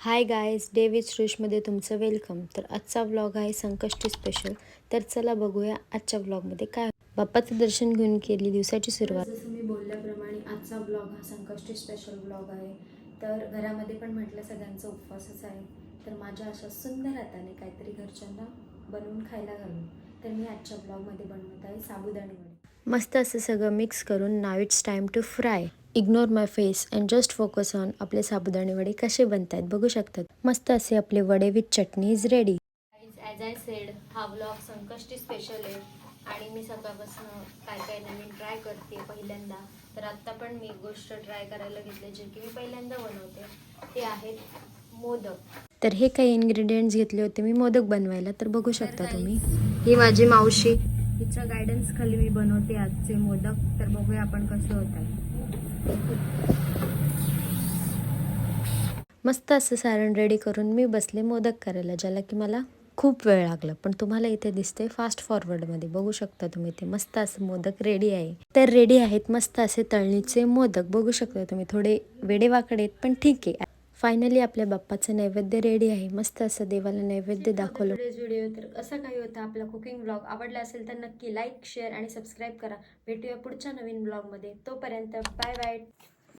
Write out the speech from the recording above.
Hi guys, day with श्रुशमध्ये तुमचं welcome. तर आजचा व्लॉग आहे संकष्टी स्पेशल. तर चला बघूया आजच्या व्लॉगमध्ये काय. बाप्पाचं दर्शन घेऊन केली दिवसाची सुरुवात. जसं मी बोलल्याप्रमाणे आजचा व्लॉग हा संकष्टी स्पेशल व्लॉग आहे. तर घरामध्ये पण म्हटलं सगळ्यांचा उपवासच आहे. तर माझ्या अशा सुंदर हाताने काहीतरी घरच्यांना बनवून खायला घालून तर मी आजच्या व्लॉगमध्ये बनवत आहे साबुदाणे वडे. मस्त असं सगळं मिक्स करून now it's time to fry. Ignore my face and just focus on आपले साबुदाणे वडे कसे बनतात बघू शकतात. मस्त असे आपले वडे with chutney is ready. As I said, हा व्लॉग संकष्टी स्पेशल आहे आणि मी सकाळपासून काय काय नवीन ट्राय करते पहिल्यांदा. तर आत्ता पण मी एक गोष्ट ट्राय करायला घेतले जे की मी पहिल्यांदा बनवते, ते आहेत मोदक. तर हे काही इन्ग्रेडियंट्स घेतले होते मी मोदक बनवायला. तर बघू शकता तुम्ही, ही माझी मावशी, तिच्या गायडन्स खाली मी बनवते आजचे मोदक. तर बघूया आपण कसे होत आहे. मस्त असं सारण रेडी करून मी बसले मोदक करायला, ज्याला की मला खूप वेळ लागला. पण तुम्हाला इथे दिसते फास्ट फॉरवर्डमध्ये बघू शकता तुम्ही, ते मस्त असं मोदक रेडी आहे. तर रेडी आहेत मस्त असे तळणीचे मोदक बघू शकता तुम्ही. थोडे वेडेवाकडे आहेत पण ठीक आहे. फायनली आपल्या बाप्पाचं नैवेद्य रेडी आहे. मस्त असं देवाला नैवेद्य दाखवलं. व्हिडिओ तर असा काही होता आपला कुकिंग ब्लॉग. आवडला असेल तर नक्की लाईक, शेअर आणि सबस्क्राईब करा. भेटूया पुढच्या नवीन ब्लॉगमध्ये. तोपर्यंत बाय बाय.